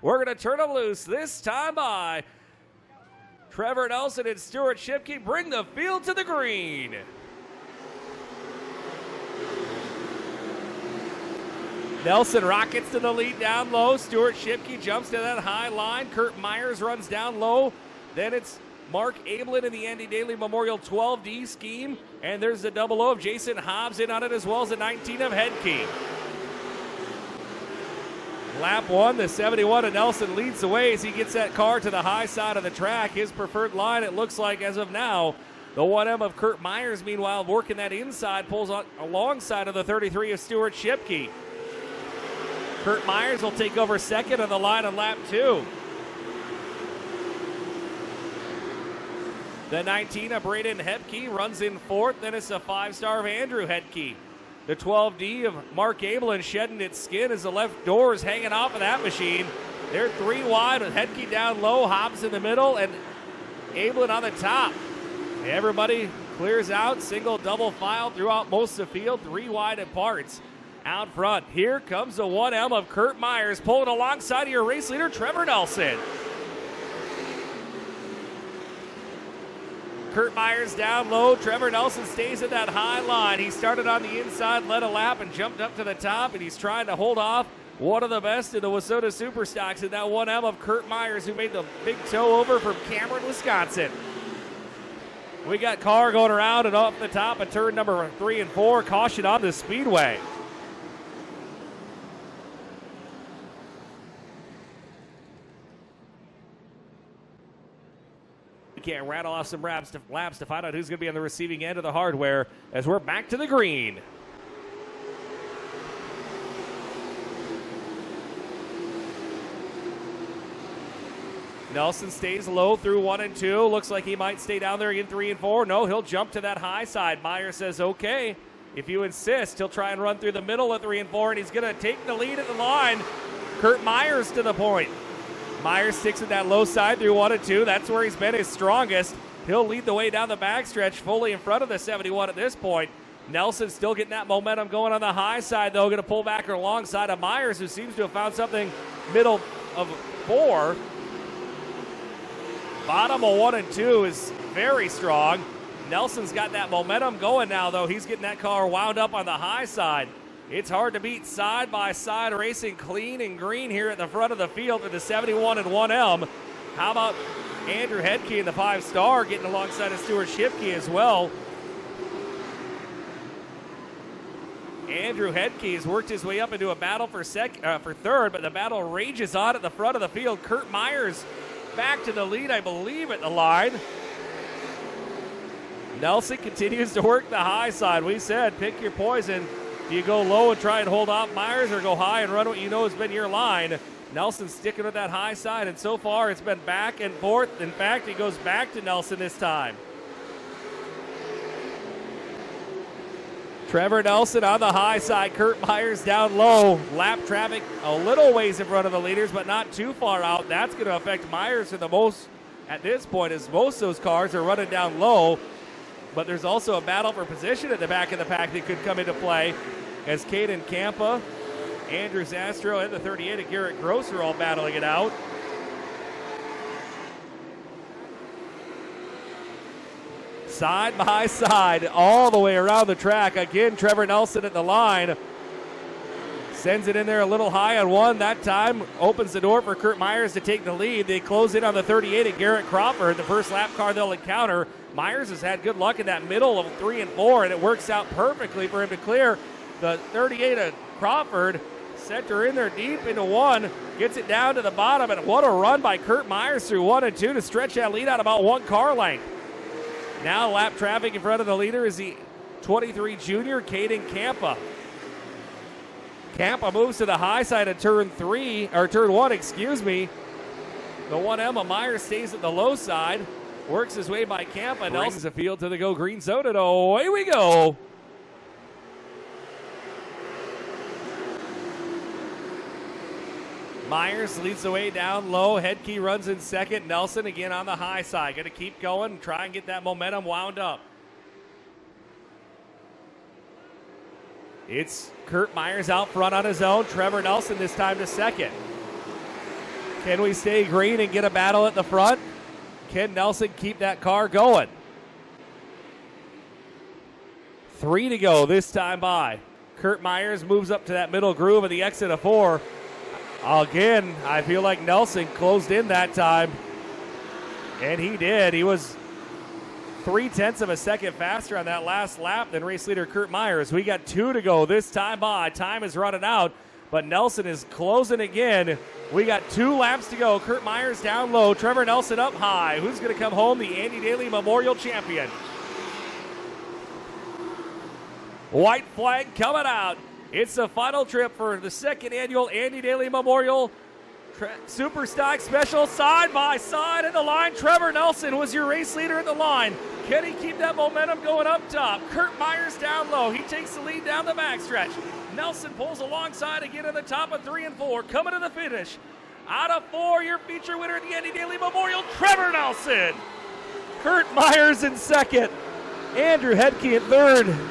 We're going to turn them loose this time by Trevor Nelson and Stuart Shipke. Bring the field to the green. Nelson rockets to the lead down low. Stuart Shipke jumps to that high line. Curt Myers runs down low. Then it's Mark Ablin in the Andy Daly Memorial 12D scheme. And there's the 00 of Jason Hobbs in on it, as well as the 19 of Hedke. Lap 1, the 71 of Nelson leads the way as he gets that car to the high side of the track. His preferred line, it looks like as of now. The 1M of Curt Myers, meanwhile, working that inside, pulls on alongside of the 33 of Stuart Shipke. Curt Myers will take over second on the line on lap 2. The 19 of Braden Hedke runs in fourth. Then it's a 5-star of Andrew Hedke. The 12D of Mark Ablin shedding its skin as the left door is hanging off of that machine. They're 3 wide with Hedke down low, Hobbs in the middle, and Ablin on the top. Everybody clears out, single, double file throughout most of the field, 3 wide apart. Out front, here comes the 1M of Curt Myers pulling alongside of your race leader, Trevor Nelson. Curt Myers down low. Trevor Nelson stays at that high line. He started on the inside, led a lap, and jumped up to the top, and he's trying to hold off one of the best in the WISSOTA Superstocks in that 1M of Curt Myers, who made the big toe over from Cameron, Wisconsin. We got car going around and off the top of turn number 3 and 4. Caution on the Speedway. Can't rattle off some laps to find out who's going to be on the receiving end of the hardware as we're back to the green. Nelson stays low through 1 and 2. Looks like he might stay down there in 3 and 4. No, he'll jump to that high side. Myers says, okay, if you insist. He'll try and run through the middle of 3 and 4, and he's going to take the lead at the line. Curt Myers to the point. Myers sticks with that low side through 1 and 2. That's where he's been his strongest. He'll lead the way down the backstretch, fully in front of the 71 at this point. Nelson still getting that momentum going on the high side, though. Going to pull back alongside of Myers, who seems to have found something middle of 4. Bottom of 1 and 2 is very strong. Nelson's got that momentum going now, though. He's getting that car wound up on the high side. It's hard to beat side-by-side racing clean and green here at the front of the field for the 71 and 1M. How about Andrew Hedke in the 5-star getting alongside of Stuart Shipke as well. Andrew Hedke has worked his way up into a battle for third, but the battle rages on at the front of the field. Curt Myers back to the lead, I believe, at the line. Nelson continues to work the high side. We said pick your poison. Do you go low and try and hold off Myers, or go high and run what you know has been your line? Nelson sticking with that high side, and so far it's been back and forth. In fact, he goes back to Nelson this time. Trevor Nelson on the high side, Curt Myers down low. Lap traffic a little ways in front of the leaders, but not too far out. That's going to affect Myers for the most at this point, as most of those cars are running down low. But there's also a battle for position at the back of the pack that could come into play, as Caden Campa, Andrew Zastro, and the 38 of Garrett Gross are all battling it out. Side by side, all the way around the track. Again, Trevor Nelson at the line. Sends it in there a little high on 1. That time opens the door for Curt Myers to take the lead. They close in on the 38 of Garrett Crawford, the first lap car they'll encounter. Myers has had good luck in that middle of 3 and 4, and it works out perfectly for him to clear the 38 of Crawford. Center in there deep into 1, gets it down to the bottom, and what a run by Curt Myers through 1 and 2 to stretch that lead out about 1 car length. Now lap traffic in front of the leader is the 23 junior, Caden Campa. Campa moves to the high side of turn 1, excuse me. The 1M of Myers stays at the low side. Works his way by Campa. Brings the field to the Go Green Zone, and away we go. Myers leads the way down low. Hedke runs in second. Nelson again on the high side. Going to keep going and try and get that momentum wound up. It's Curt Myers out front on his own. Trevor Nelson this time to second. Can we stay green and get a battle at the front? Can Nelson keep that car going? 3 to go this time by. Curt Myers moves up to that middle groove of the exit of 4. Again, I feel like Nelson closed in that time. And he did. He was 0.3 of a second faster on that last lap than race leader Curt Myers. We got 2 to go this time by. Time is running out, but Nelson is closing again. We got 2 laps to go. Curt Myers down low. Trevor Nelson up high. Who's going to come home? The Andy Daly Memorial Champion. White flag coming out. It's the final trip for the 2nd annual Andy Daly Memorial Super Stock Special. Side by side at the line. Trevor Nelson was your race leader at the line. Can he keep that momentum going up top? Curt Myers down low. He takes the lead down the backstretch. Nelson pulls alongside again in the top of 3 and 4. Coming to the finish. Out of 4, your feature winner at the Andy Daly Memorial, Trevor Nelson. Curt Myers in 2nd. Andrew Hedke in 3rd.